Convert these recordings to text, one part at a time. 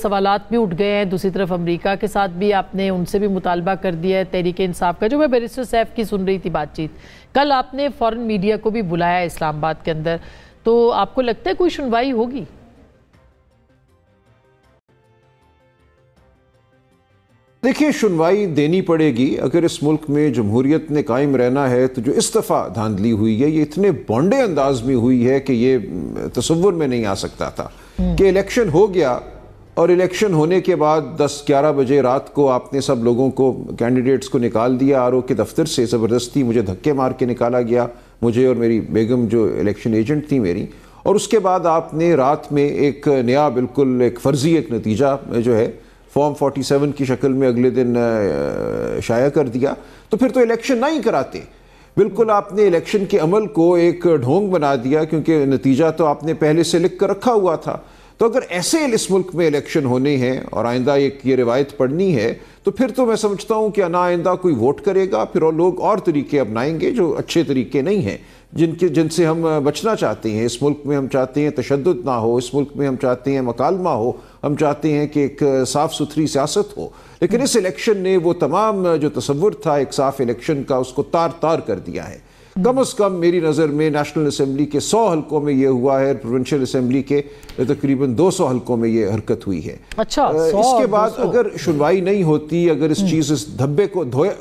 سوالات بھی اٹھ گئے ہیں. دوسری طرف امریکہ کے ساتھ بھی آپ نے ان سے بھی مطالبہ کر دیا ہے تحریک انصاف کا. جو میں بیرسٹر سیف کی سن رہی تھی بات چیت, کل آپ نے فورن میڈیا کو بھی بلایا اسلام آباد کے اندر, تو آپ کو لگتا ہے کوئی سنوائی ہوگی؟ دیکھیے, سنوائی دینی پڑے گی. اگر اس ملک میں جمہوریت نے قائم رہنا ہے تو جو اس دفعہ دھاندلی ہوئی ہے یہ اتنے بونڈے انداز میں ہوئی ہے کہ یہ تصور میں نہیں آ سکتا تھا کہ الیکشن ہو گیا اور الیکشن ہونے کے بعد 10-11 بجے رات کو آپ نے سب لوگوں کو, کینڈیڈیٹس کو نکال دیا آر او کے دفتر سے. زبردستی مجھے دھکے مار کے نکالا گیا, مجھے اور میری بیگم جو الیکشن ایجنٹ تھی میری. اور اس کے بعد آپ نے رات میں ایک نیا بالکل ایک فرضی ایک نتیجہ جو ہے فارم 47 کی شکل میں اگلے دن شائع کر دیا. تو پھر تو الیکشن نہ ہی کراتے. بالکل آپ نے الیکشن کے عمل کو ایک ڈھونگ بنا دیا, کیونکہ نتیجہ تو آپ نے پہلے سے لکھ کر رکھا ہوا تھا. تو اگر ایسے اس ملک میں الیکشن ہونے ہیں اور آئندہ ایک یہ روایت پڑھنی ہے تو پھر تو میں سمجھتا ہوں کہ نہ آئندہ کوئی ووٹ کرے گا, پھر لوگ اور طریقے اپنائیں گے جو اچھے طریقے نہیں ہیں, جن سے ہم بچنا چاہتے ہیں. اس ملک میں ہم چاہتے ہیں تشدد نہ ہو, اس ملک میں ہم چاہتے ہیں مکالمہ ہو, ہم چاہتے ہیں کہ ایک صاف ستھری سیاست ہو. لیکن اس الیکشن نے وہ تمام جو تصور تھا ایک صاف الیکشن کا اس کو تار تار کر دیا ہے. کم از کم میری نظر میں نیشنل اسمبلی کے 100 حلقوں میں یہ ہوا ہے, پروونشل اسمبلی کے تقریباً 200 حلقوں میں یہ حرکت ہوئی ہے. اچھا, اس کے بعد اگر سنوائی نہیں ہوتی, اگر اس چیز اس دھبے کو دھویا,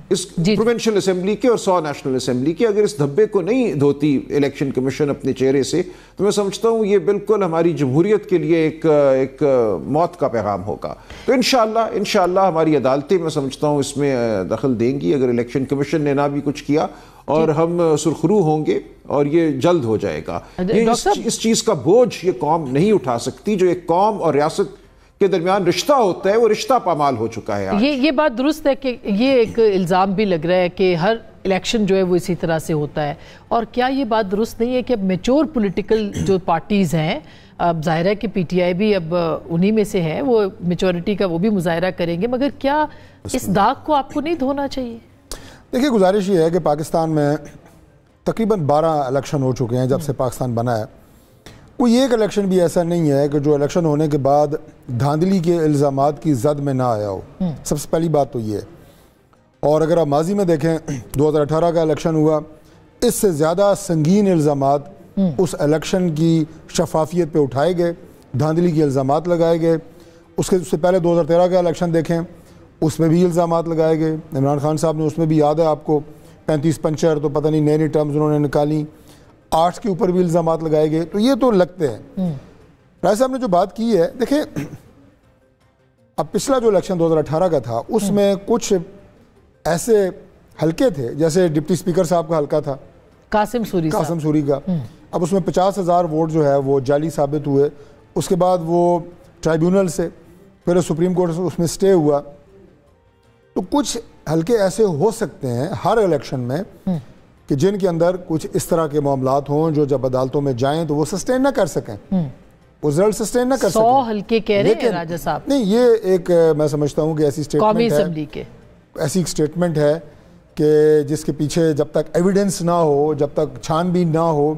اس پروونشل اسمبلی کے اور 100 نیشنل اسمبلی کے, اگر اس دھبے کو نہیں دھوتی الیکشن کمیشن اپنے چہرے سے, تو میں سمجھتا ہوں یہ بالکل ہماری جمہوریت کے لیے ایک موت کا پیغام ہوگا. تو انشاءاللہ ہماری عدالتیں میں سمجھتا ہوں اس میں دخل دیں گی اگر الیکشن کمیشن نے نہ بھی کچھ کیا, اور ہم سرخرو ہوں گے اور یہ جلد ہو جائے گا. اس چیز کا بوجھ یہ قوم نہیں اٹھا سکتی. جو ایک قوم اور ریاست کے درمیان رشتہ ہوتا ہے وہ رشتہ پامال ہو چکا ہے. یہ بات درست ہے کہ یہ ایک الزام بھی لگ رہا ہے کہ ہر الیکشن جو ہے وہ اسی طرح سے ہوتا ہے. اور کیا یہ بات درست نہیں ہے کہ اب میچور پولیٹیکل جو پارٹیز ہیں, اب ظاہر ہے کہ پی ٹی آئی بھی اب انہی میں سے ہے, وہ میچورٹی کا وہ بھی مظاہرہ کریں گے, مگر کیا اس داغ کو آپ کو نہیں دھونا چاہیے؟ دیکھیے, گزارش یہ ہے کہ پاکستان میں تقریباً 12 الیکشن ہو چکے ہیں جب سے پاکستان بنا ہے. کوئی ایک الیکشن بھی ایسا نہیں ہے کہ جو الیکشن ہونے کے بعد دھاندلی کے الزامات کی زد میں نہ آیا ہو. سب سے پہلی بات تو یہ ہے. اور اگر آپ ماضی میں دیکھیں 2018 کا الیکشن ہوا, اس سے زیادہ سنگین الزامات اس الیکشن کی شفافیت پہ اٹھائے گئے, دھاندلی کے الزامات لگائے گئے. اس سے پہلے 2013 کا الیکشن دیکھیں, اس میں بھی الزامات لگائے گئے. عمران خان صاحب نے اس میں بھی, یاد ہے آپ کو, 35 پنچر تو پتہ نہیں نئی ٹرمز انہوں نے نکالی, آرٹس کے اوپر بھی الزامات لگائے گئے. تو یہ تو لگتے ہیں. رائے صاحب نے جو بات کی ہے, دیکھیں اب پچھلا جو الیکشن 2018 کا تھا اس میں کچھ ایسے حلقے تھے, جیسے ڈپٹی اسپیکر صاحب کا حلقہ تھا قاسم سوری کا, اب اس میں 50,000 ووٹ جو ہے وہ جعلی ثابت ہوئے. اس کے بعد وہ ٹرائیبیونل سے, پھر سپریم کورٹ سے اس میں سٹے ہوا. تو کچھ حلقے ایسے ہو سکتے ہیں ہر الیکشن میں کہ جن کے اندر کچھ اس طرح کے معاملات ہوں جو جب عدالتوں میں جائیں تو وہ سسٹین نہ کر سکیں, وہ رزلٹ سسٹین نہ کر سکیں. 100 حلقے کہہ رہے ہیں راجہ صاحب. نہیں, یہ ایک میں سمجھتا ہوں کہ ایسی قومی اسمبلی کے ایسی ایک سٹیٹمنٹ ہے کہ جس کے پیچھے جب تک ایویڈنس نہ ہو, جب تک چھان بین نہ ہو,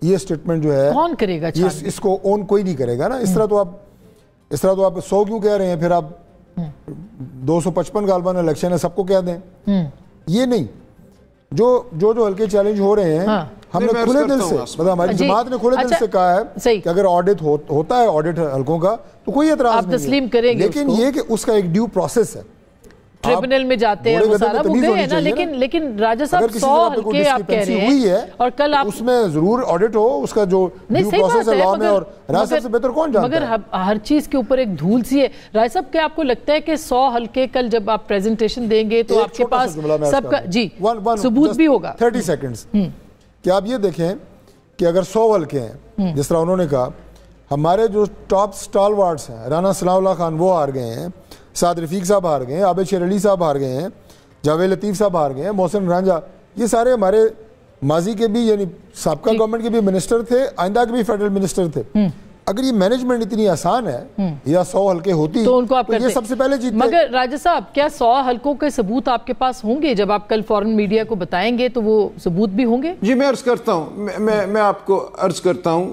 یہ سٹیٹمنٹ جو ہے کون کرے گا؟ اس کو اون کوئی نہیں کرے گا نا. اس طرح تو آپ 100 کیوں کہہ رہے ہیں, پھر آپ 255 غالباً الیکشن ہے سب کو کہہ دیں. یہ نہیں, جو حلقے چیلنج ہو رہے ہیں, ہم نے کھلے دل سے, مطلب ہماری جماعت نے کھلے دل سے کہا ہے کہ اگر آڈٹ ہوتا ہے آڈٹ حلقوں کا تو کوئی اعتراض نہیں, تسلیم کریں گے. لیکن یہ کہ اس کا ایک ڈیو پروسیس ہے, ٹریبونل میں جاتے ہیں, وہ سارا وہ گئے ہیں نا. لیکن راجہ صاحب 100 حلقے آپ کہہ رہے ہیں, اور کل آپ اس میں ضرور آڈٹ ہو, اس کا جو ڈیو پروسیس ہے لاء میں, اور راج صاحب سے بہتر کون جانتا ہے. مگر ہر چیز کے اوپر ایک دھول سی ہے. راج صاحب کیا آپ کو لگتا ہے کہ 100 حلقے کل جب آپ پریزنٹیشن دیں گے تو آپ کے پاس سب کا جی ثبوت بھی ہوگا؟ 30 سیکنڈز کہ آپ یہ دیکھیں کہ اگر 100 حلقے ہیں جس طرح انہوں نے کہا, ہمارے جو ٹاپ سٹال وارڈز ہیں, رانا ثناء اللہ خان وہ ہار گئے ہیں, سعد رفیق صاحب ہار گئے ہیں, عابد شیر علی صاحب ہار گئے ہیں, جاوید لطیف صاحب ہار گئے ہیں, محسن رانجھا, یہ سارے ہمارے ماضی کے بھی یعنی سابقہ گورنمنٹ کے بھی منسٹر تھے, آئندہ کے بھی فیڈرل منسٹر تھے. اگر یہ مینجمنٹ اتنی آسان ہے یا 100 حلقے ہوتی تو ان کو آپ یہ سب سے پہلے جیتتے. مگر راجہ صاحب کیا 100 حلقوں کے ثبوت آپ کے پاس ہوں گے؟ جب آپ کل فورن میڈیا کو بتائیں گے تو وہ ثبوت بھی ہوں گے؟ جی میں عرض کرتا ہوں, میں آپ کو عرض کرتا ہوں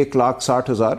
1,60,000